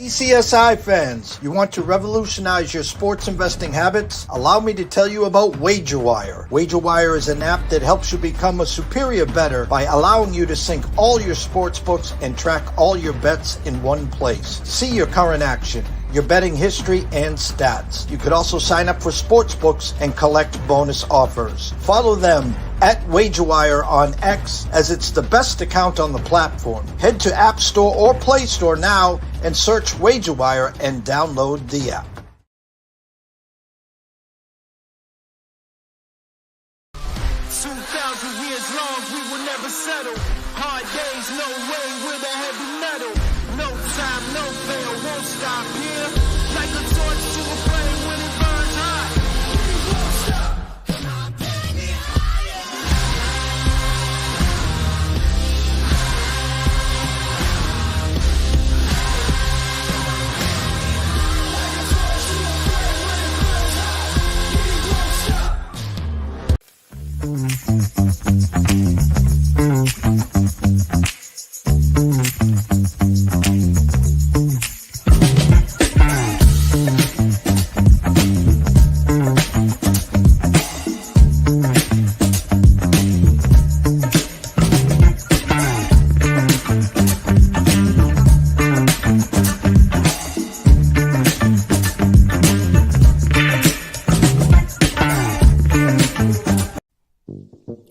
TPCSI fans, you want to revolutionize your sports investing habits? Allow me to tell you about WagerWire. WagerWire is an app that helps you become a superior bettor by allowing you to sync all your sports books and track all your bets in one place. See your current action, your betting history, and stats. You could also sign up for sports books and collect bonus offers. Follow them at WagerWire on X, as it's the best account on the platform. Head to App Store or Play Store now and search WagerWire and download the app. 2,000 years long, we will never settle. Hard days, no way, with a heavy metal. No time, no fail, won't stop here. Like a torch to a flame when it burns hot. We won't stop. Come on, take me higher. Like a torch to a flame when it burns hot. We won't stop.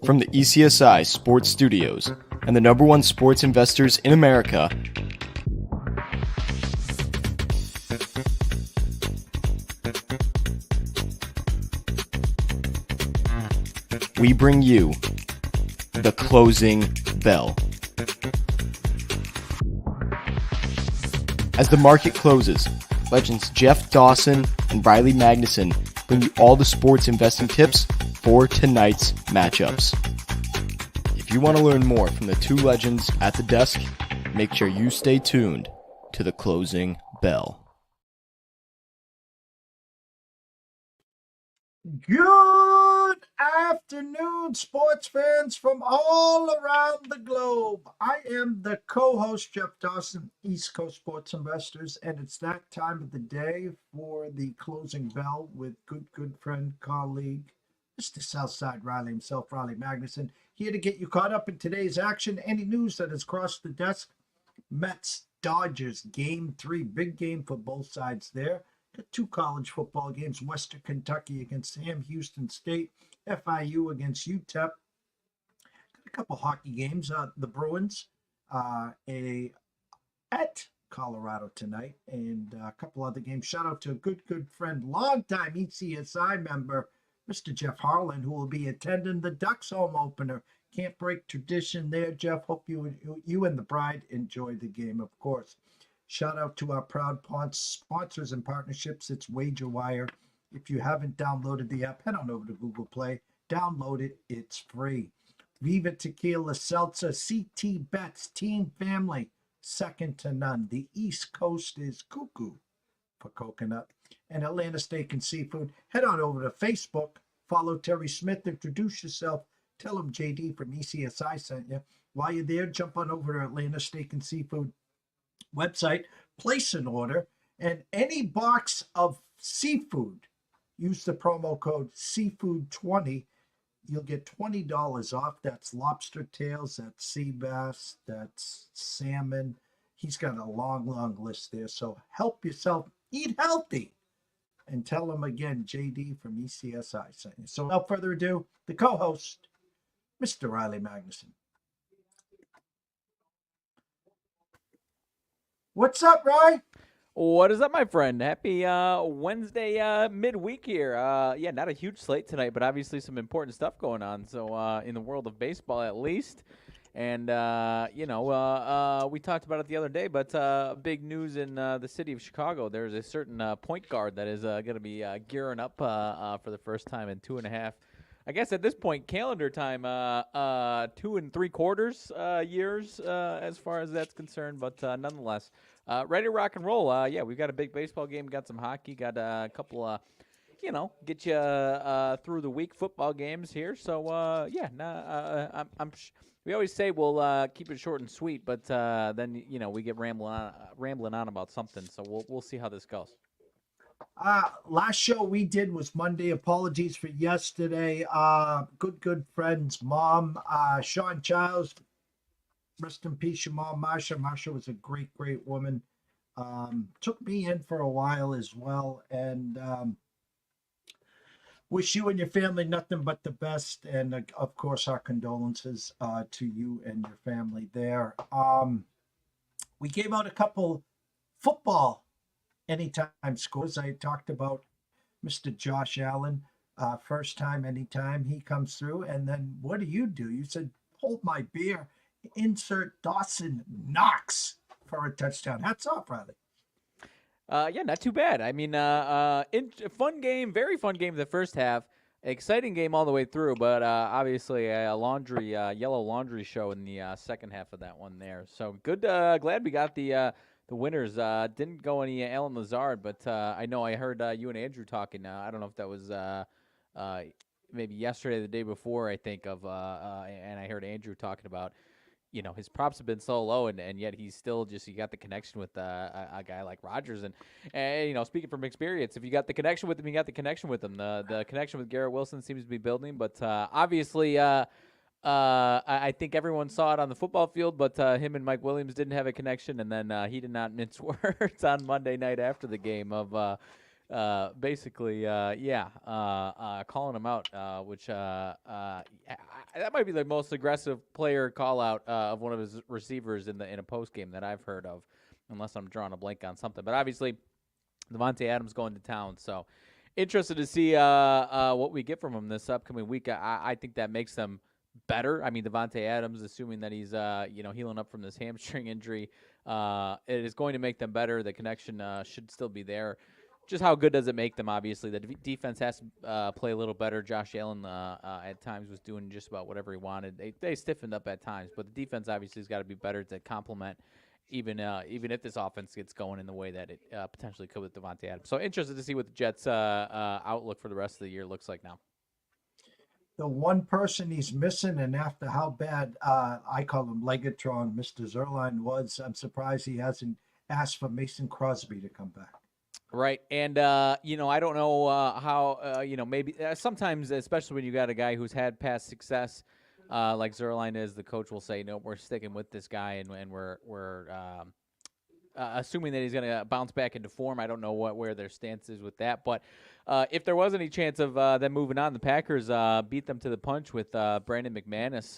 From the ECSI Sports Studios and the #1 sports investors in America, we bring you the closing bell. As the market closes, legends Jeff Dawson and Riley Magnuson bring you all the sports investing tips for tonight's matchups. If you want to learn more from the two legends at the desk, make sure you stay tuned to the closing bell. Good afternoon, sports fans from all around the globe. I am the co-host, Jeff Dawson, East Coast Sports Investors, and it's that time of the day for the closing bell with good friend, colleague, Mr. Southside Riley himself, Riley Magnuson, here to get you caught up in today's action. Any news that has crossed the desk? Mets, Dodgers, Game 3, big game for both sides there. Got two college football games, Western Kentucky against Sam Houston State, FIU against UTEP. Got a couple hockey games, the Bruins at Colorado tonight, and a couple other games. Shout out to a good friend, longtime ECSI member, Mr. Jeff Harlan, who will be attending the Ducks home opener. Can't break tradition there, Jeff. Hope you and the bride enjoy the game, of course. Shout out to our proud sponsors and partnerships. It's WagerWire. If you haven't downloaded the app, head on over to Google Play. Download it. It's free. Viva Tequila Seltzer, CT Bets, Team Family, second to none. The East Coast is cuckoo for coconut. And Atlanta Steak and Seafood. Head on over to Facebook. Follow Terry Smith. Introduce yourself. Tell him JD from ECSI sent you. While you're there, jump on over to Atlanta Steak and Seafood website, place an order, and any box of seafood, use the promo code seafood20. You'll get $20 off. That's lobster tails, that's sea bass, that's salmon. He's got a long list there. So help yourself, eat healthy, and tell him again, JD from ECSI sent you. So without further ado, the co-host, Mr. Riley Magnuson. What's up, Rye? What is up, my friend? Happy Wednesday midweek here. Yeah, not a huge slate tonight, but obviously some important stuff going on. So in the world of baseball, at least. And, we talked about it the other day, but big news in the city of Chicago. There's a certain point guard that is going to be gearing up for the first time in 2.5, I guess at this point, calendar time, 2 3/4 years as far as that's concerned. But nonetheless, ready to rock and roll. Yeah, we've got a big baseball game, got some hockey, got a couple get you through the week football games here. So we always say we'll keep it short and sweet, but then we get rambling on about something. So we'll see how this goes. Last show we did was Monday. Apologies for yesterday. Good friend's mom, Sean Childs. Rest in peace, your mom, Marsha. Marsha was a great woman. Took me in for a while as well, and wish you and your family nothing but the best. And of course, our condolences to you and your family there. We gave out a couple football anytime scores. I talked about Mr. Josh Allen, first time, anytime he comes through. And then what do? You said, hold my beer, insert Dawson Knox for a touchdown. Hats off, Riley. Yeah, not too bad. I mean, fun game, very fun game the first half. Exciting game all the way through, but obviously a yellow laundry show in the second half of that one there. So good. Glad we got the winners. Didn't go any Alan Lazard, but I know I heard you and Andrew talking. I don't know if that was maybe yesterday or the day before, I think, and I heard Andrew talking about, his props have been so low, and yet he's still he got the connection with a guy like Rodgers. And speaking from experience, if you got the connection with him, you got the connection with him. The connection with Garrett Wilson seems to be building, but obviously I think everyone saw it on the football field, but him and Mike Williams didn't have a connection, and then he did not mince words on Monday night after the game of basically calling him out, which that might be the most aggressive player call out of one of his receivers in a post game that I've heard of, unless I'm drawing a blank on something. But obviously, Devontae Adams going to town, so interested to see what we get from him this upcoming week. I think that makes them better. I mean, Devontae Adams, assuming that he's healing up from this hamstring injury, it is going to make them better. The connection should still be there. Just how good does it make them? Obviously, the defense has to play a little better. Josh Allen at times was doing just about whatever he wanted. They stiffened up at times, but the defense obviously has got to be better to complement even if this offense gets going in the way that it potentially could with Devontae Adams. So interested to see what the Jets' outlook for the rest of the year looks like now. The one person he's missing, and after how bad I call him Legatron, Mr. Zerline was, I'm surprised he hasn't asked for Mason Crosby to come back. Right, and I don't know how maybe sometimes, especially when you got a guy who's had past success like Zerline is, the coach will say, no, we're sticking with this guy, and we're assuming that he's going to bounce back into form. I don't know where their stance is with that, but if there was any chance of them moving on, the Packers beat them to the punch with Brandon McManus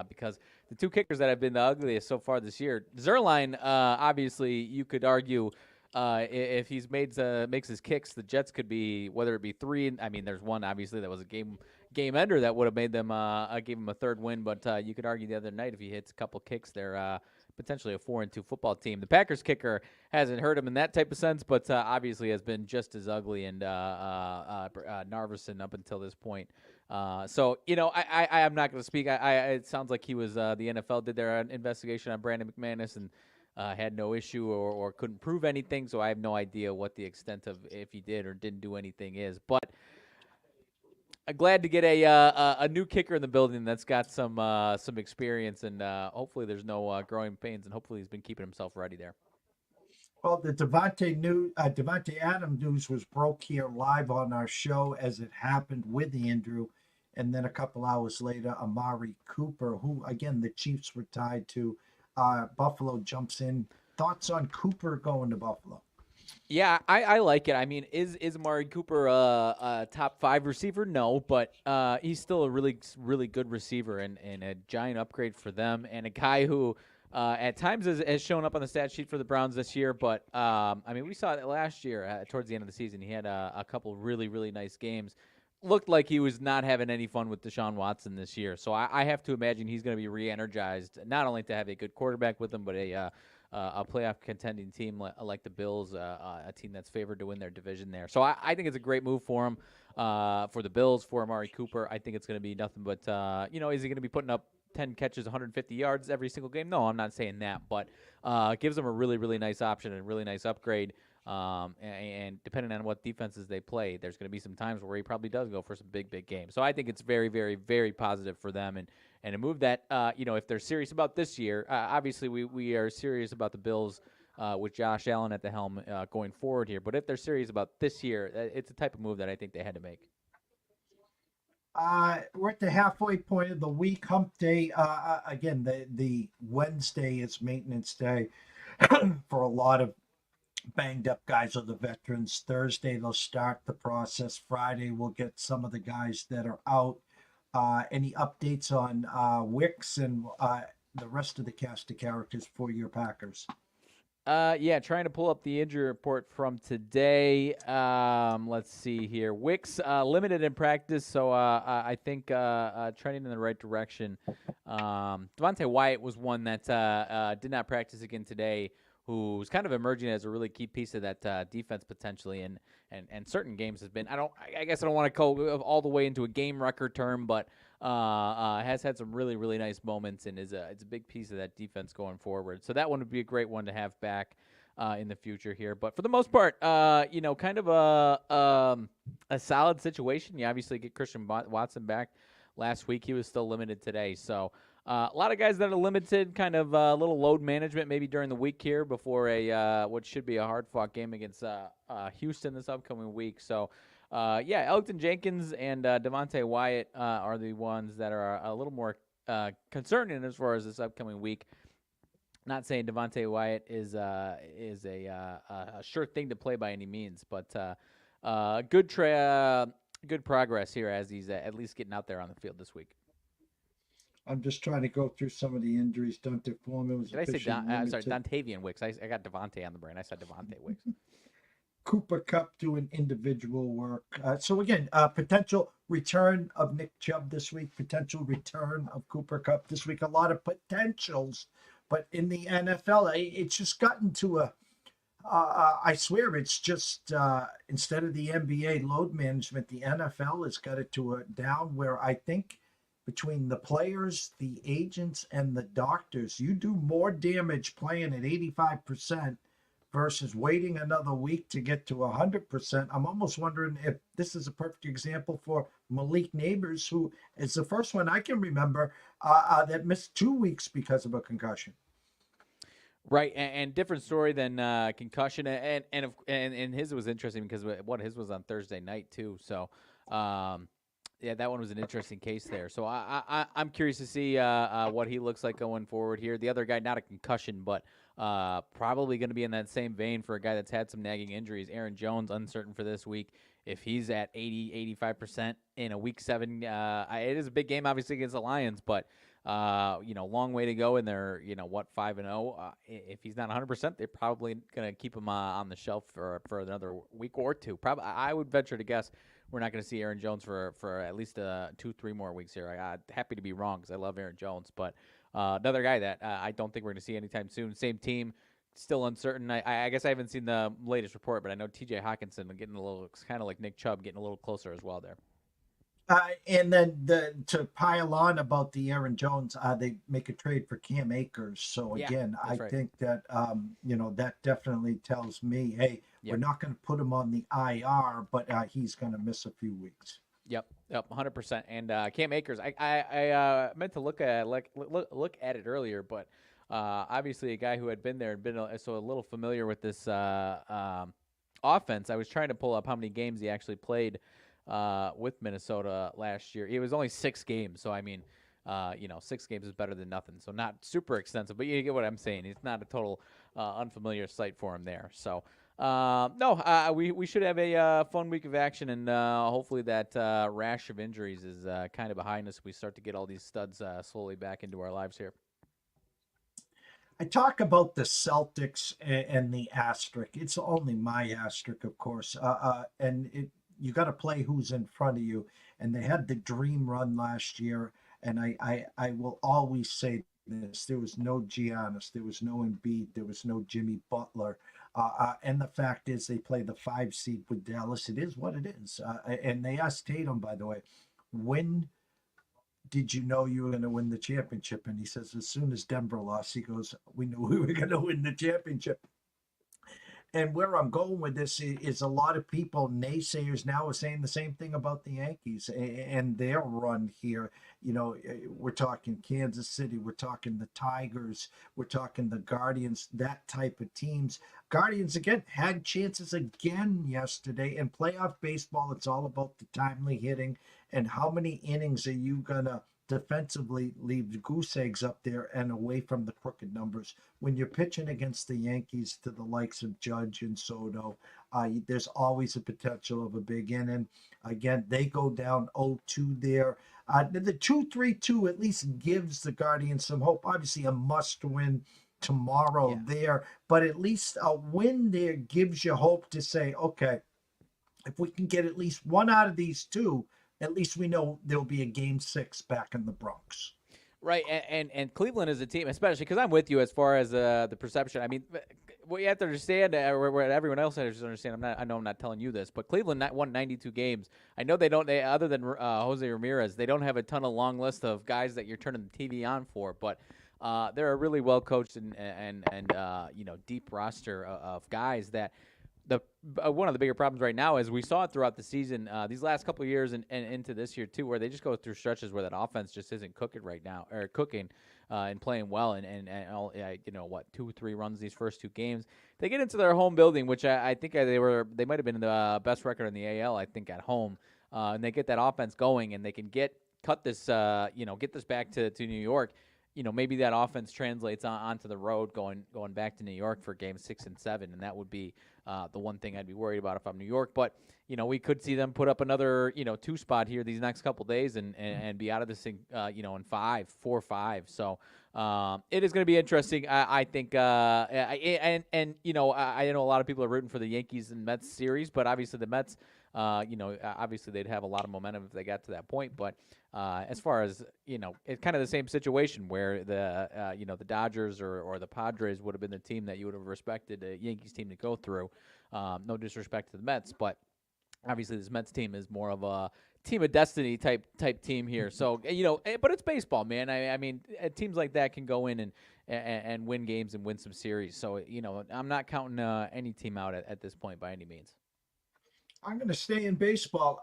because the two kickers that have been the ugliest so far this year, Zerline, obviously you could argue. If he's makes his kicks, the Jets could be, whether it be three. I mean, there's one obviously that was a game ender that would have made them gave him a third win. But you could argue the other night if he hits a couple kicks, they're potentially a 4-2 football team. The Packers kicker hasn't hurt him in that type of sense, but obviously has been just as ugly and Narveson up until this point. So I'm not going to speak. It sounds like he was the NFL did their investigation on Brandon McManus and. Had no issue or couldn't prove anything, so I have no idea what the extent of if he did or didn't do anything is. But I'm glad to get a new kicker in the building that's got some experience, and hopefully there's no growing pains, and hopefully he's been keeping himself ready there. Well, the Devontae Adams news was broke here live on our show as it happened with Andrew, and then a couple hours later, Amari Cooper, who again the Chiefs were tied to. Buffalo jumps in. Thoughts on Cooper going to Buffalo? Yeah, I like it. I mean, is Amari Cooper a top 5 receiver? No, but he's still a really, really good receiver and a giant upgrade for them, and a guy who at times has shown up on the stat sheet for the Browns this year. But, I mean, we saw it last year towards the end of the season. He had a couple really, really nice games. Looked like he was not having any fun with Deshaun Watson this year. So I have to imagine he's going to be re-energized, not only to have a good quarterback with him, but a playoff contending team like the Bills, a team that's favored to win their division there. So I think it's a great move for him, for the Bills, for Amari Cooper. I think it's going to be nothing but, is he going to be putting up 10 catches, 150 yards every single game? No, I'm not saying that, but gives them a really, really nice option and a really nice upgrade. And depending on what defenses they play, there's going to be some times where he probably does go for some big games. So I think it's very, very, very positive for them, and a move that if they're serious about this year, obviously we are serious about the Bills with Josh Allen at the helm going forward here. But if they're serious about this year, it's a type of move that I think they had to make. We're at the halfway point of the week, hump day. Again, the Wednesday is maintenance day for a lot of banged up guys or the veterans. Thursday, they'll start the process. Friday, we'll get some of the guys that are out. Any updates on Wicks and the rest of the cast of characters for your Packers? Yeah, trying to pull up the injury report from today. Let's see here. Wicks limited in practice, so I think trending in the right direction. Devontae Wyatt was one that did not practice again today, who's kind of emerging as a really key piece of that defense potentially, and certain games has been. I guess I don't want to go all the way into a game record term, but has had some really nice moments, and it's a big piece of that defense going forward. So that one would be a great one to have back in the future here. But for the most part, kind of a solid situation. You obviously get Christian Watson back last week. He was still limited today, so. A lot of guys that are limited, kind of a little load management maybe during the week here before what should be a hard-fought game against Houston this upcoming week. So, Elgton Jenkins and Devontae Wyatt are the ones that are a little more concerning as far as this upcoming week. Not saying Devontae Wyatt is a sure thing to play by any means, but good progress here as he's at least getting out there on the field this week. I'm just trying to go through some of the injuries. Dante Foreman was. Did I say Dontavian Wicks? I got Devontae on the brain. I said Devontae Wicks. Cooper Kupp doing individual work. So again, potential return of Nick Chubb this week. Potential return of Cooper Kupp this week. A lot of potentials, but in the NFL, it's just gotten to a. I swear, it's just instead of the NBA load management, the NFL has got it to a down where I think. Between the players, the agents, and the doctors, you do more damage playing at 85% versus waiting another week to get to 100%. I'm almost wondering if this is a perfect example for Malik Neighbors, who is the first one I can remember that missed 2 weeks because of a concussion. Right, and different story than concussion, and his was interesting because his was on Thursday night too. So. Yeah, that one was an interesting case there. So I'm curious to see what he looks like going forward here. The other guy, not a concussion, but probably going to be in that same vein for a guy that's had some nagging injuries. Aaron Jones, uncertain for this week. If he's at 85% in a Week 7, it is a big game, obviously, against the Lions, but long way to go, and they're 5-0. If he's not 100%, they're probably going to keep him on the shelf for another week or two. Probably, I would venture to guess. We're not going to see Aaron Jones for at least 2-3 more weeks here. I'm happy to be wrong because I love Aaron Jones, but another guy that I don't think we're going to see anytime soon. Same team, still uncertain. I guess I haven't seen the latest report, but I know T.J. Hawkinson getting a little, kind of like Nick Chubb, getting a little closer as well there. And then to pile on about the Aaron Jones, they make a trade for Cam Akers. So again, I think that that definitely tells me, hey, we're not going to put him on the IR, but he's going to miss a few weeks. Yep, 100%. And Cam Akers, I meant to look at it earlier, but obviously a guy who had been there and been so a little familiar with this offense. I was trying to pull up how many games he actually played with Minnesota last year. It was only 6 games, so I mean, 6 games is better than nothing. So not super extensive, but you get what I'm saying. It's not a total unfamiliar sight for him there. So we should have a fun week of action, and hopefully that rash of injuries is kind of behind us. We start to get all these studs slowly back into our lives here. I talk about the Celtics and the asterisk. It's only my asterisk, of course, and you got to play who's in front of you. And they had the dream run last year, and I will always say this: there was no Giannis, there was no Embiid, there was no Jimmy Butler. And the fact is, they play the 5 seed with Dallas. It is what it is. And they asked Tatum, by the way, when did you know you were going to win the championship? And he says, as soon as Denver lost, he goes, we knew we were going to win the championship. And where I'm going with this is a lot of people, naysayers now, are saying the same thing about the Yankees and their run here. We're talking Kansas City, we're talking the Tigers, we're talking the Guardians, that type of teams. Guardians, again, had chances again yesterday. In playoff baseball, it's all about the timely hitting and how many innings are you going to defensively leave goose eggs up there and away from the crooked numbers. When you're pitching against the Yankees to the likes of Judge and Soto, there's always a potential of a big inning. Again, they go down 0-2 there. The 2-3-2 at least gives the Guardians some hope. Obviously, a must-win tomorrow there, but at least a win there gives you hope to say, okay, if we can get at least one out of these two, at least we know there'll be a game 6 back in the Bronx. Right, and Cleveland is a team, especially because I'm with you as far as the perception. I mean, what you have to understand, or what everyone else has to understand, I know I'm not telling you this, but Cleveland won 92 games. I know they other than Jose Ramirez, they don't have a ton of long list of guys that you're turning the TV on for, but they're a really well coached and deep roster of guys that. One of the bigger problems right now is we saw it throughout the season, these last couple of years and into this year too, where they just go through stretches where that offense just isn't cooking right now, or cooking and playing well, and all, 2-3 runs these first 2 games. They get into their home building, which I think they might have been the best record in the AL, I think, at home, and they get that offense going, and they can get this back to New York. Maybe that offense translates onto the road going back to New York for games 6 and 7, and that would be the one thing I'd be worried about if I'm New York. But we could see them put up another 2 spot here these next couple days and be out of this thing in 4-5. So it is going to be interesting. I think I know a lot of people are rooting for the Yankees and Mets series, but obviously the Mets. Obviously they'd have a lot of momentum if they got to that point. But as far as it's kind of the same situation where the Dodgers or the Padres would have been the team that you would have respected a Yankees team to go through. No disrespect to the Mets, but obviously this Mets team is more of a team of destiny type team here. So but it's baseball, man. I mean, teams like that can go in and win games and win some series. So I'm not counting any team out at this point by any means. I'm going to stay in baseball.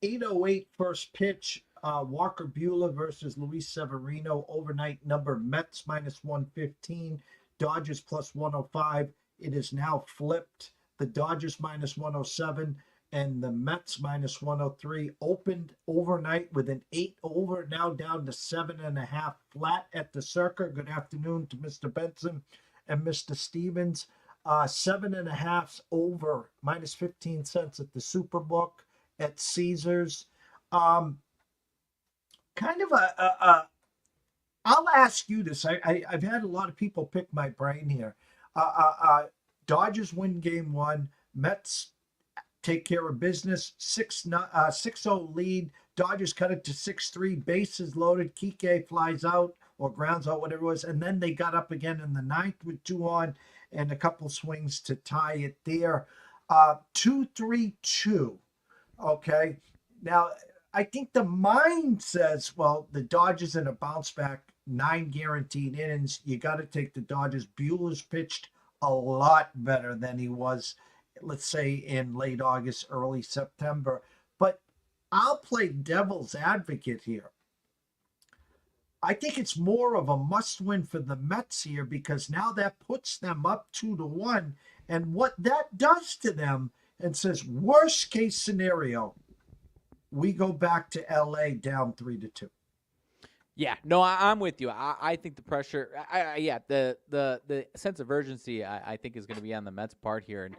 8:08 first pitch. Walker Buehler versus Luis Severino. Overnight number Mets -115. Dodgers +105. It is now flipped. The Dodgers -107 and the Mets -103. Opened overnight with an 8 over. Now down to 7.5 flat at the Circa. Good afternoon to Mr. Benson and Mr. Stevens. 7.5 over, -15 cents at the Superbook at Caesars. Kind of I'll ask you this. I've had a lot of people pick my brain here. Dodgers win game 1. Mets take care of business. 6-0 lead. Dodgers cut it to 6-3. Bases loaded. Kike flies out or grounds out, whatever it was. And then they got up again in the 9th with 2 on. And a couple swings to tie it there. 2-3-2. Okay. Now, I think the mind says, well, the Dodgers in a bounce back, 9 guaranteed innings. You got to take the Dodgers. Buehler's pitched a lot better than he was, let's say, in late August, early September. But I'll play devil's advocate here. I think it's more of a must-win for the Mets here because now that puts them up 2-1. And what that does to them and says, worst case scenario, we go back to LA down 3-2. Yeah, no, I'm with you. I think the pressure, the sense of urgency, I think is going to be on the Mets' part here. And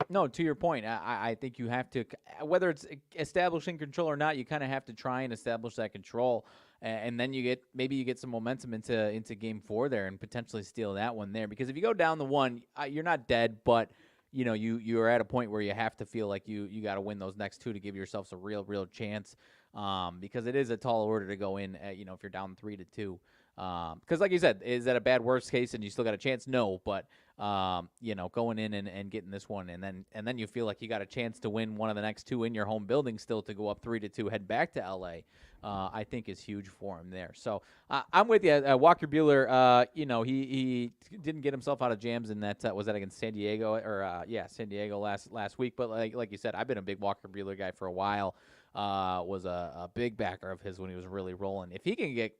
no, to your point, I think you have to, whether it's establishing control or not, you kind of have to try and establish that control. And then maybe you get some momentum into game 4 there and potentially steal that one there. Because if you go down the 1, you're not dead, but you're at a point where you have to feel like you got to win those next 2 to give yourselves a real chance. Because it is a tall order to go in, if you're down 3-2. Because like you said, is that a bad worst case and you still got a chance? No, but going in and getting this one, and then you feel like you got a chance to win one of the next two in your home building still to go up 3-2, head back to LA. I think is huge for him there. So I'm with you. Walker Buehler, he didn't get himself out of jams in that. Was that against San Diego San Diego last week? But like you said, I've been a big Walker Buehler guy for a while. Was a big backer of his when he was really rolling. If he can get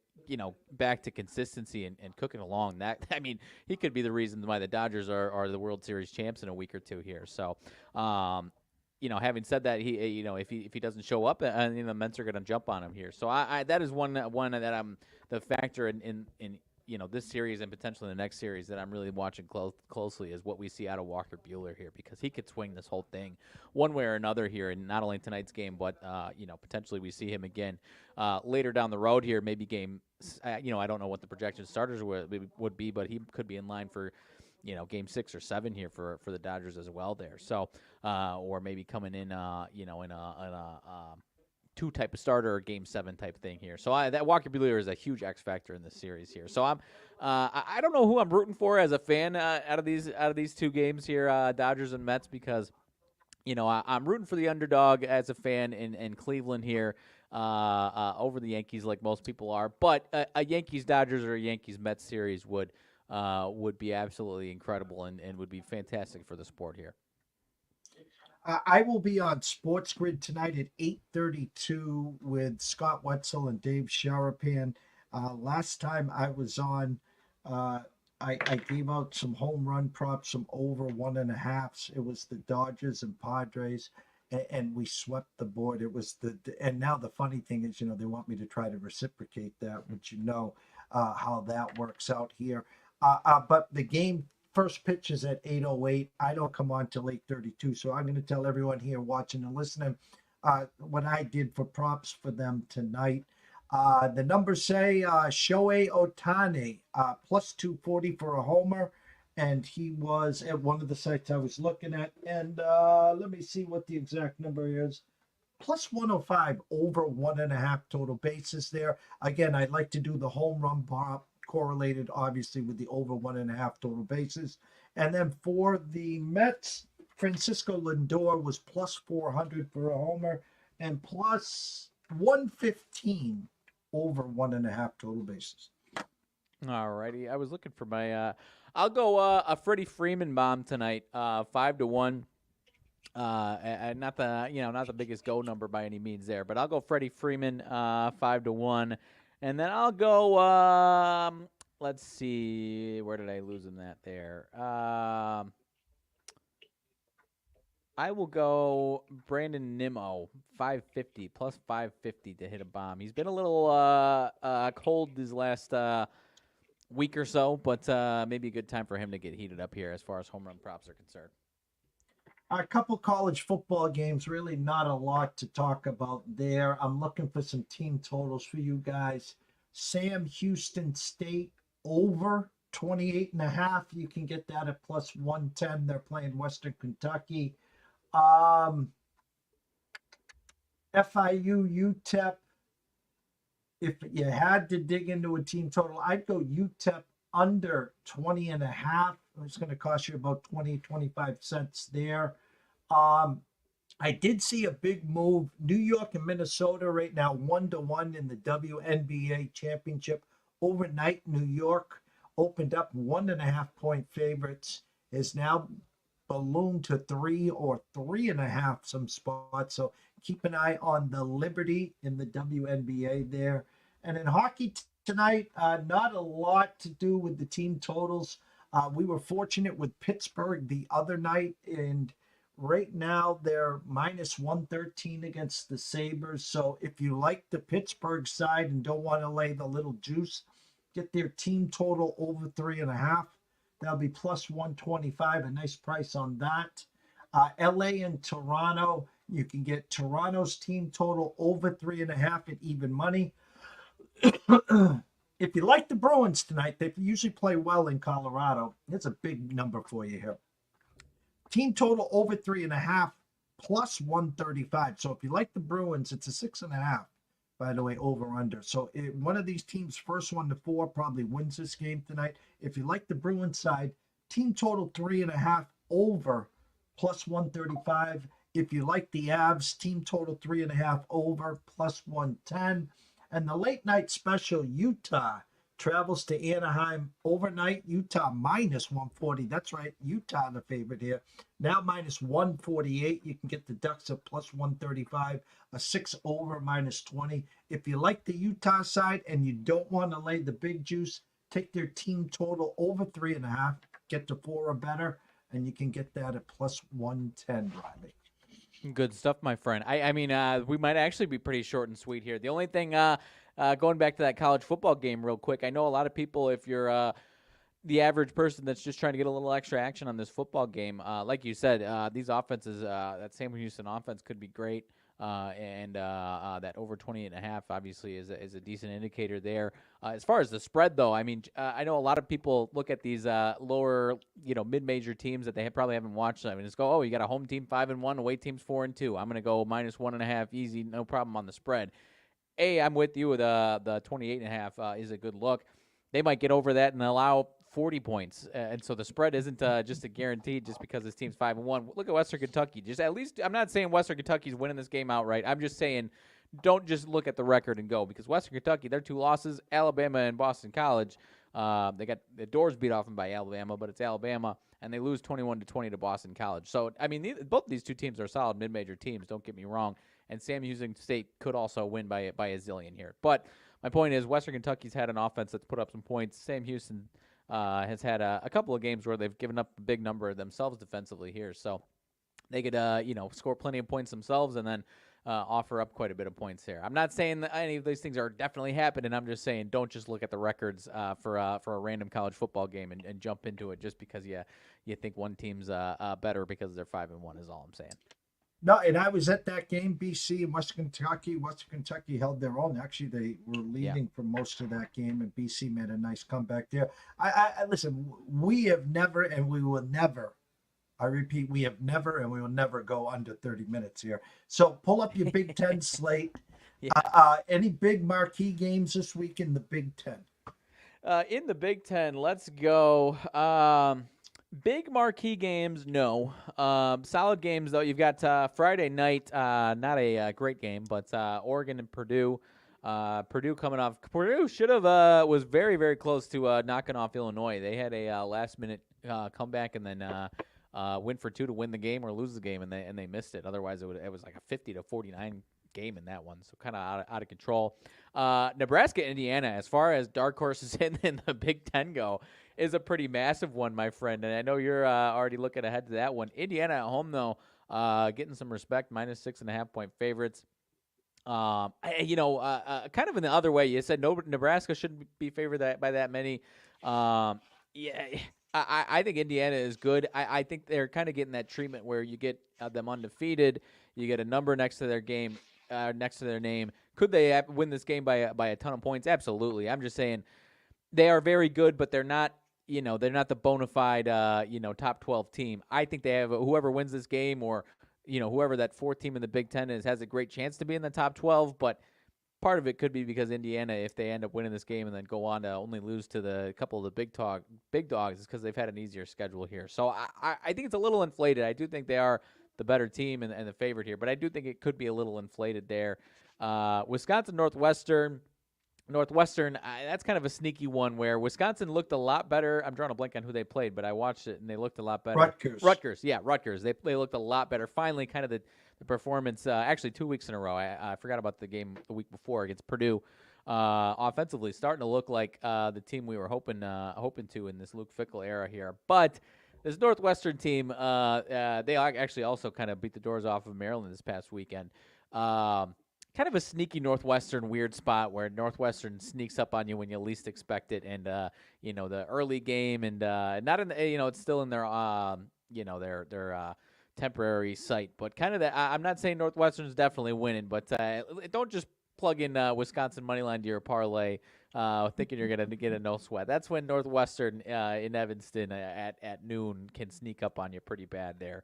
back to consistency and cooking along, he could be the reason why the Dodgers are the World Series champs in a week or two here. So, having said that, he, if he doesn't show up, the Mets are going to jump on him here. So I that is one that I'm the factor in this series and potentially the next series that I'm really watching closely is what we see out of Walker Buehler here, because he could swing this whole thing one way or another here, in not only tonight's game, but potentially we see him again later down the road here, maybe game. I don't know what the projection starters would be, but he could be in line for game 6 or 7 here for the Dodgers as well there. So or maybe coming in in a 2 type of starter or game 7 type thing here. So that Walker Buehler is a huge X factor in this series here. So I don't know who I'm rooting for as a fan out of these 2 games here, Dodgers and Mets, because I'm rooting for the underdog as a fan in Cleveland here over the Yankees, like most people are. But a Yankees Dodgers or a Yankees Mets series would be absolutely incredible and would be fantastic for the sport here. I will be on Sports Grid tonight at 8:32 with Scott Wetzel and Dave Sharapan. Last time I was on, I gave out some home run props, some over 1.5s. It was the Dodgers and Padres, and we swept the board. It was and now the funny thing is, they want me to try to reciprocate that, which how that works out here. But the game first pitch is at 8:08. I don't come on till 8:32, so I'm going to tell everyone here watching and listening what I did for props for them tonight. The numbers say Shohei Ohtani plus 240 for a homer, and he was at one of the sites I was looking at. And let me see what the exact number is. Plus 105 over 1.5 total bases there. Again, I'd like to do the home run prop, correlated obviously with the over 1.5 total bases. And then for the Mets, Francisco Lindor was plus 400 for a homer and plus 115 over 1.5 total bases. All righty. I was looking for my I'll go a Freddie Freeman bomb tonight, 5-1. And not the biggest go number by any means there, but I'll go Freddie Freeman 5-1. And then I'll go, let's see, where did I lose in that there? I will go Brandon Nimmo, 550, plus 550 to hit a bomb. He's been a little cold these last week or so, but maybe a good time for him to get heated up here as far as home run props are concerned. A couple college football games, really not a lot to talk about there. I'm looking for some team totals for you guys. Sam Houston State over 28.5. You can get that at plus 110. They're playing Western Kentucky. FIU UTEP. If you had to dig into a team total, I'd go UTEP under 20.5. It's going to cost you about 25 cents there. I did see a big move. New York and Minnesota right now 1-1 in the WNBA championship. Overnight, New York opened up 1.5 point favorites, is now ballooned to 3 or 3.5 some spots. So keep an eye on the Liberty in the WNBA there. And in hockey tonight, not a lot to do with the team totals. We were fortunate with Pittsburgh the other night, and right now they're minus 113 against the Sabres. So if you like the Pittsburgh side and don't want to lay the little juice, get their team total over 3.5. That'll be plus 125, a nice price on that. LA and Toronto, you can get Toronto's team total over 3.5 at even money. If you like the Bruins tonight, they usually play well in Colorado. It's a big number for you here. Team total over 3.5 plus 135. So if you like the Bruins, it's a 6.5 by the way, over under. So one of these teams, first 1 to 4, probably wins this game tonight. If you like the Bruins side, team total 3.5 over plus 135. If you like the Avs, team total 3.5 over plus 110. And the late night special, Utah travels to Anaheim overnight. Utah minus 140. That's right. Utah the favorite here. Now minus 148. You can get the Ducks at plus 135. A 6 over minus 20. If you like the Utah side and you don't want to lay the big juice, take their team total over 3.5. Get to 4 or better, and you can get that at plus 110, Riley. Good stuff, my friend. I mean, we might actually be pretty short and sweet here. The only thing, going back to that college football game real quick, I know a lot of people, if you're the average person that's just trying to get a little extra action on this football game, like you said, these offenses, that Sam Houston offense could be great. And that over 28.5 obviously is a decent indicator there. As far as the spread, though, I mean, I know a lot of people look at these lower, mid-major teams that they probably haven't watched. I mean, just go, oh, you got a home team 5-1, away team's 4-2. I'm going to go minus 1.5, easy, no problem on the spread. I'm with you with the 28.5 is a good look. They might get over that and allow 40 points, and so the spread isn't just a guarantee just because this team's 5-1. Look at Western Kentucky. Just at least, I'm not saying Western Kentucky's winning this game outright. I'm just saying don't just look at the record and go, because Western Kentucky, their 2 losses, Alabama and Boston College. They got the doors beat off them by Alabama, but it's Alabama, and they lose 21-20 to Boston College. So, I mean, both these two teams are solid mid-major teams, don't get me wrong, and Sam Houston State could also win by a zillion here. But my point is Western Kentucky's had an offense that's put up some points. Sam Houston has had a couple of games where they've given up a big number themselves defensively here. So they could, score plenty of points themselves and then offer up quite a bit of points here. I'm not saying that any of these things are definitely happening. I'm just saying don't just look at the records for a random college football game and jump into it just because you think one team's better because they're 5-1 is all I'm saying. No, and I was at that game, BC and Western Kentucky. Western Kentucky held their own. Actually, they were leading for most of that game, and BC made a nice comeback there. I listen, we have never and we will never, I repeat, we have never and we will never go under 30 minutes here. So pull up your Big Ten slate. Any big marquee games this week in the Big Ten? In the Big Ten, let's go. Big marquee games, no. Solid games, though. You've got Friday night, not a great game, but Oregon and Purdue. Purdue coming off. Purdue should have was very, very close to knocking off Illinois. They had a last-minute comeback and then win for 2 to win the game or lose the game, and they missed it. Otherwise, it was like a 50-49 game in that one, so kind of out of control. Nebraska, Indiana, as far as dark horses in the Big Ten go, is a pretty massive one, my friend. And I know you're already looking ahead to that one. Indiana at home, though, getting some respect, minus 6.5-point favorites. Kind of in the other way, you said no, Nebraska shouldn't be favored by that many. I think Indiana is good. I think they're kind of getting that treatment where you get them undefeated, you get a number next to their game, next to their name. Could they win this game by a ton of points? Absolutely. I'm just saying they are very good, but they're not. They're not the bona fide, top 12 team. I think they have whoever wins this game or, whoever that 4th team in the Big Ten is has a great chance to be in the top 12. But part of it could be because Indiana, if they end up winning this game and then go on to only lose to the couple of the big dogs, is because they've had an easier schedule here. So I think it's a little inflated. I do think they are the better team and the favorite here, but I do think it could be a little inflated there. Wisconsin, Northwestern, that's kind of a sneaky one where Wisconsin looked a lot better. I'm drawing a blank on who they played, but I watched it, and they looked a lot better. Rutgers. They looked a lot better. Finally, kind of the performance, actually 2 weeks in a row. I forgot about the game the week before against Purdue. Offensively, starting to look like the team we were hoping to in this Luke Fickell era here. But this Northwestern team, they actually also kind of beat the doors off of Maryland this past weekend. Kind of a sneaky Northwestern weird spot where Northwestern sneaks up on you when you least expect it, and the early game and not in the it's still in their their temporary site, but kind of that. I'm not saying Northwestern's definitely winning, but don't just plug in Wisconsin money line to your parlay thinking you're gonna get a no sweat. That's when Northwestern in Evanston at noon can sneak up on you pretty bad there.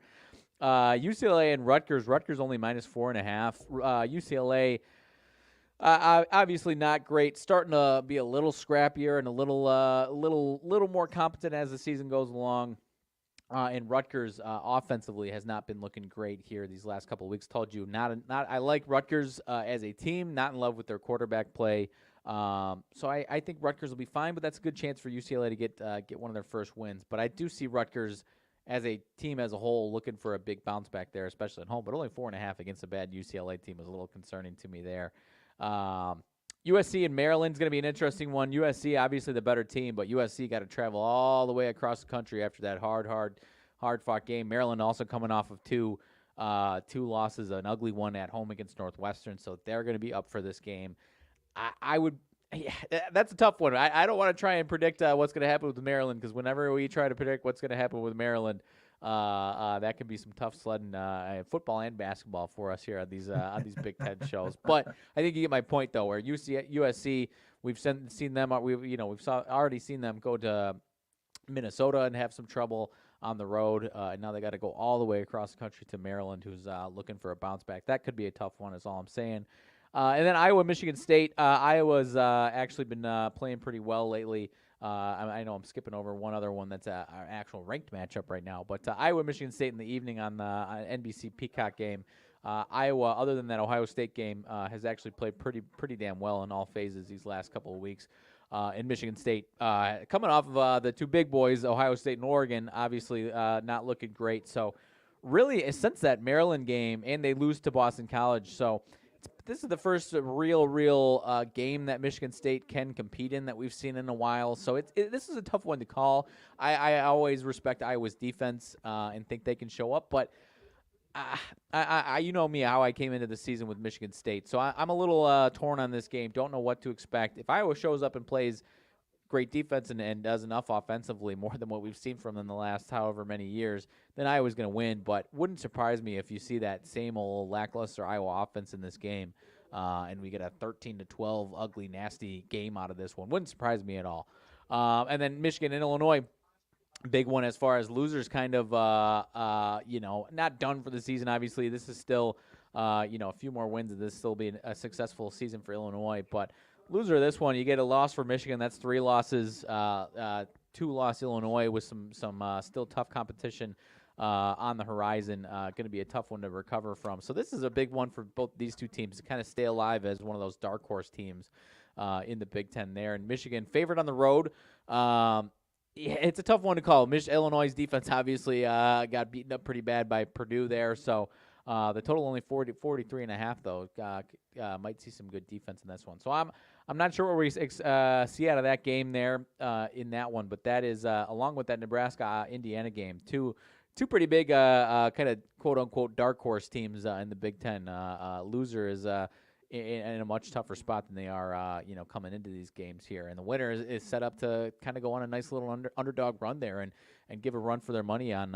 UCLA and Rutgers. Rutgers only minus 4.5. UCLA, Obviously not great. Starting to be a little scrappier and a little more competent as the season goes along. And Rutgers offensively has not been looking great here these last couple of weeks. Told you not. I like Rutgers as a team. Not in love with their quarterback play. So I think Rutgers will be fine, but that's a good chance for UCLA to get one of their first wins. But I do see Rutgers as a team as a whole looking for a big bounce back there, especially at home. But only 4.5 against a bad UCLA team is a little concerning to me there. USC and Maryland's going to be an interesting one. USC, obviously the better team, but USC got to travel all the way across the country after that hard-fought game. Maryland also coming off of two losses, an ugly one at home against Northwestern, so they're going to be up for this game. That's a tough one. I don't want to try and predict what's going to happen with Maryland, because whenever we try to predict what's going to happen with Maryland, that could be some tough sledding, football and basketball for us here on these Big Ten shows. But I think you get my point though. Where USC, we've seen them. Already seen them go to Minnesota and have some trouble on the road, and now they got to go all the way across the country to Maryland, who's looking for a bounce back. That could be a tough one, is all I'm saying. And then Iowa, Michigan State. Iowa's actually been playing pretty well lately. I know I'm skipping over one other one that's our actual ranked matchup right now. But Iowa, Michigan State in the evening on the NBC Peacock game. Iowa, other than that Ohio State game, has actually played pretty damn well in all phases these last couple of weeks. In Michigan State, coming off of the two big boys, Ohio State and Oregon, obviously not looking great. So really, since that Maryland game, and they lose to Boston College, so this is the first real game that Michigan State can compete in that we've seen in a while. So this is a tough one to call. I always respect Iowa's defense and think they can show up, but you know me, how I came into the season with Michigan State. So I'm a little torn on this game. Don't know what to expect. If Iowa shows up and plays great defense and does enough offensively, more than what we've seen from them the last however many years, then Iowa's going to win. But wouldn't surprise me if you see that same old lackluster Iowa offense in this game, and we get a 13-12 ugly, nasty game out of this one. Wouldn't surprise me at all. And then Michigan and Illinois, big one as far as losers kind of, not done for the season. Obviously, this is still, a few more wins, and this still be a successful season for Illinois. But loser of this one, you get a loss for Michigan. That's 3 losses, 2-loss Illinois with some still tough competition on the horizon. Going to be a tough one to recover from. So this is a big one for both these two teams to kind of stay alive as one of those dark horse teams in the Big Ten there. And Michigan favored on the road. It's a tough one to call. Illinois' defense obviously got beaten up pretty bad by Purdue there. So the total only 43.5 though. Might see some good defense in this one. So I'm not sure what we see out of that game there in that one, but that is along with that Nebraska-Indiana game, two pretty big kind of quote-unquote dark horse teams in the Big Ten. Loser is in a much tougher spot than they are, coming into these games here. And the winner is set up to kind of go on a nice little underdog run there and give a run for their money on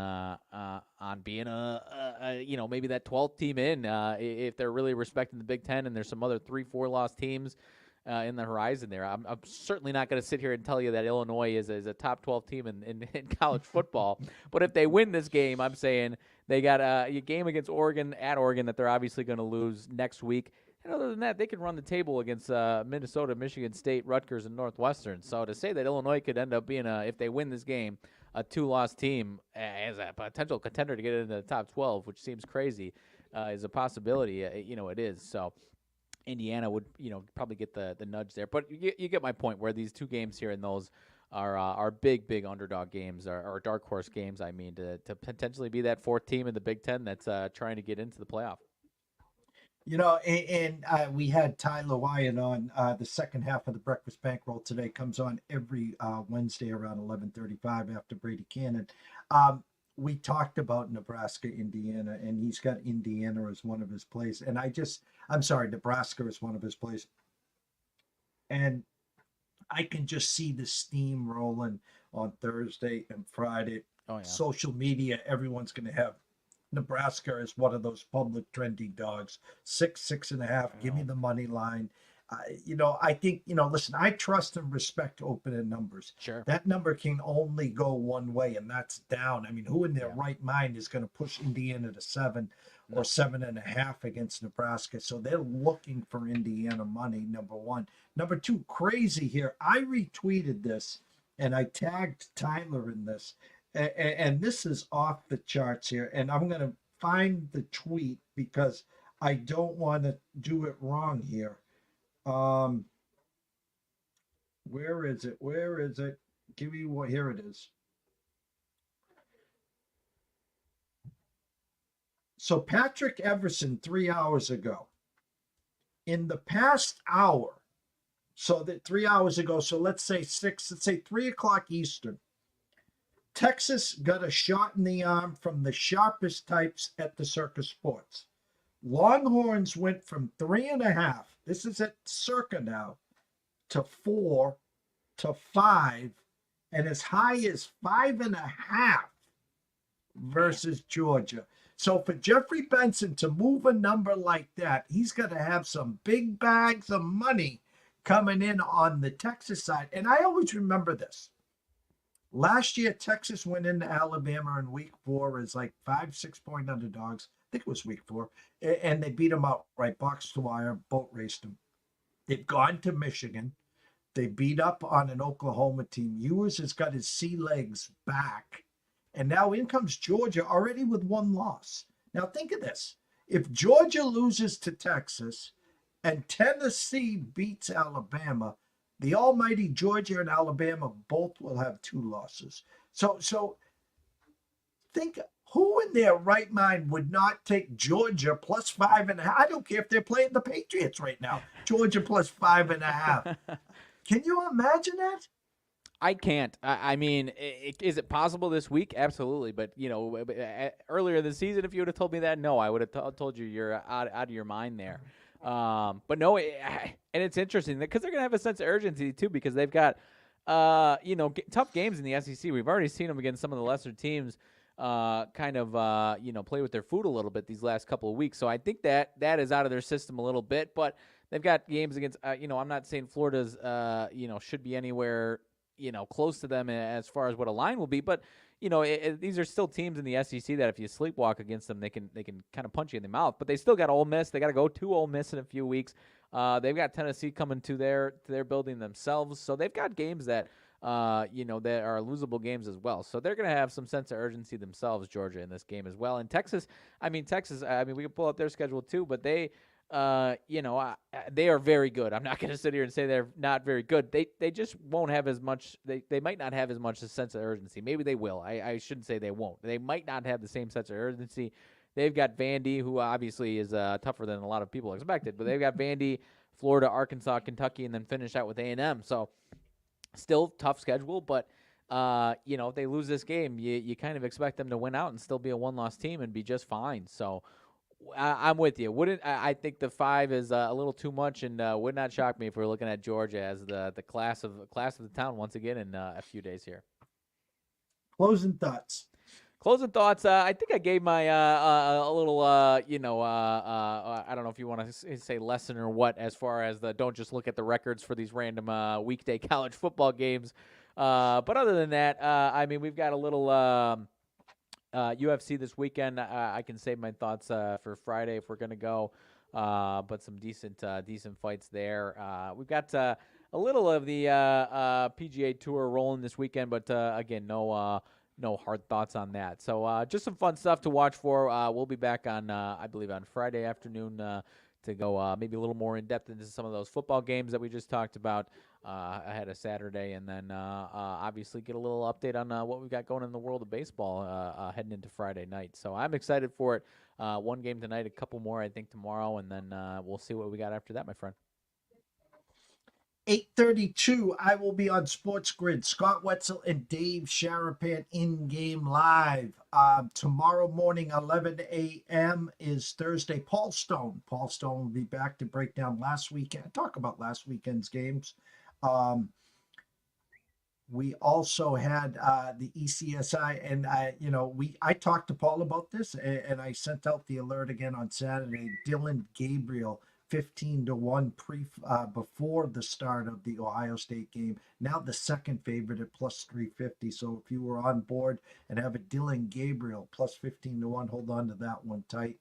being maybe that 12th team in if they're really respecting the Big Ten, and there's some other 3-4 loss teams in the horizon there. I'm certainly not going to sit here and tell you that Illinois is a top 12 team in college football. But if they win this game, I'm saying they got a game against Oregon at Oregon that they're obviously going to lose next week. And other than that, they can run the table against Minnesota, Michigan State, Rutgers, and Northwestern. So to say that Illinois could end up being, if they win this game, a 2-loss team as a potential contender to get into the top 12, which seems crazy, is a possibility. It is. So Indiana would, probably get the nudge there. But you get my point, where these two games here and those are big underdog games, or dark horse games, to potentially be that 4th team in the Big Ten that's trying to get into the playoff. We had Tyler Wyatt on the second half of the Breakfast Bankroll today. Comes on every Wednesday around 11:35 after Brady Kannon. We talked about Nebraska, Indiana, and he's got Indiana as one of his plays. And Nebraska is one of his plays. And I can just see the steam rolling on Thursday and Friday. Oh, yeah. Social media, everyone's going to have Nebraska is one of those public trending dogs. 6.5. Give me the money line. I think, listen, I trust and respect opening numbers. Sure. That number can only go one way, and that's down. I mean, who in their right mind is going to push Indiana to 7 or 7.5 against Nebraska? So they're looking for Indiana money, number one. Number two, crazy here. I retweeted this and I tagged Tyler in this. And this is off the charts here. And I'm going to find the tweet because I don't want to do it wrong here. Where is it? Where is it? Give me what, here it is. So Patrick Everson 3 hours ago. In the past hour, so that 3 hours ago, so let's say 3 o'clock Eastern, Texas got a shot in the arm from the sharpest types at the Circus Sports. Longhorns went from 3.5, this is at Circa now, to 4 to 5, and as high as 5.5 versus Georgia. So for Jeffrey Benson to move a number like that, he's got to have some big bags of money coming in on the Texas side. And I always remember this. Last year, Texas went into Alabama in week 4 as like 5-6 point underdogs. I think it was week 4. And they beat them out, right? Box to wire, boat raced them. They've gone to Michigan. They beat up on an Oklahoma team. Ewers has got his sea legs back. And now in comes Georgia already with 1 loss. Now think of this. If Georgia loses to Texas and Tennessee beats Alabama, the almighty Georgia and Alabama both will have 2 losses. So think, who in their right mind would not take Georgia plus 5.5? I don't care if they're playing the Patriots right now. Georgia plus 5.5. Can you imagine that? I can't. I mean, is it possible this week? Absolutely. But, earlier this season, if you would have told me that, no, I would have told you you're out of your mind there. But no, and it's interesting because they're going to have a sense of urgency, too, because they've got, tough games in the SEC. We've already seen them against some of the lesser teams play with their food a little bit these last couple of weeks. So I think that is out of their system a little bit. But they've got games against, I'm not saying Florida's, should be anywhere close to them as far as what a line will be. But, these are still teams in the SEC that if you sleepwalk against them, they can kind of punch you in the mouth. But they still got Ole Miss. They got to go to Ole Miss in a few weeks. They've got Tennessee coming to their building themselves. So they've got games that, that are losable games as well. So they're going to have some sense of urgency themselves, Georgia, in this game as well. And Texas, we can pull up their schedule too, but they are very good. I'm not going to sit here and say they're not very good. They just won't have as much. They might not have as much a sense of urgency. Maybe they will. I shouldn't say they won't. They might not have the same sense of urgency. They've got Vandy, who obviously is tougher than a lot of people expected, but they've got Vandy, Florida, Arkansas, Kentucky, and then finish out with A&M. So still tough schedule, but if they lose this game, you kind of expect them to win out and still be a 1-loss team and be just fine. So I'm with you. I think the 5 is a little too much, and would not shock me if we're looking at Georgia as the class of the town once again in a few days here. Closing thoughts. I think I gave my a little I don't know if you want to say lesson or what, as far as the don't just look at the records for these random weekday college football games. But other than that, we've got a little UFC this weekend. I can save my thoughts for Friday if we're going to go. But some decent fights there. We've got a little of the PGA Tour rolling this weekend, but again, no hard thoughts on that. So just some fun stuff to watch for. We'll be back on, I believe, on Friday afternoon to go maybe a little more in depth into some of those football games that we just talked about ahead of Saturday, and then obviously get a little update on what we've got going in the world of baseball heading into Friday night. So I'm excited for it. One game tonight, a couple more, I think, tomorrow, and then we'll see what we got after that, my friend. 8:32, I will be on Sports Grid. Scott Wetzel and Dave Sharapan in-game live. Tomorrow morning, 11 a.m. is Thursday. Paul Stone will be back to break down talk about last weekend's games. We also had the ECSI, and I talked to Paul about this, and I sent out the alert again on Saturday. Dylan Gabriel 15 to 1 before the start of the Ohio State game. Now the second favorite at plus 350. So if you were on board and have a Dylan Gabriel plus 15 to 1, hold on to that one tight.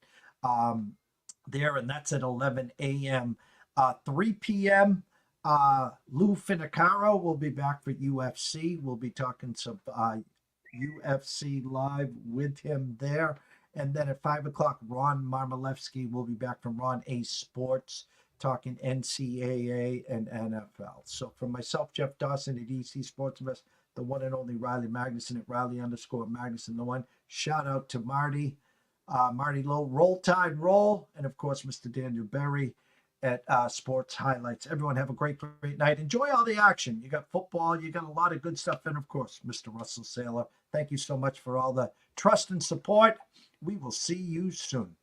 There, and that's at 11 a.m. 3 p.m. Lou Finicaro will be back for UFC. We'll be talking some UFC live with him there. And then at 5 o'clock, Ron Marmolewski will be back from Ron A Sports talking NCAA and NFL. So for myself, Jeff Dawson at EC Sports Invest, the one and only Riley Magnuson at Riley_Magnuson, the one. Shout out to Marty Lowe, Roll Tide Roll, and of course, Mr. Daniel Berry at Sports Highlights. Everyone have a great night. Enjoy all the action. You got football, you got a lot of good stuff, and of course, Mr. Russell Saylor. Thank you so much for all the trust and support. We will see you soon.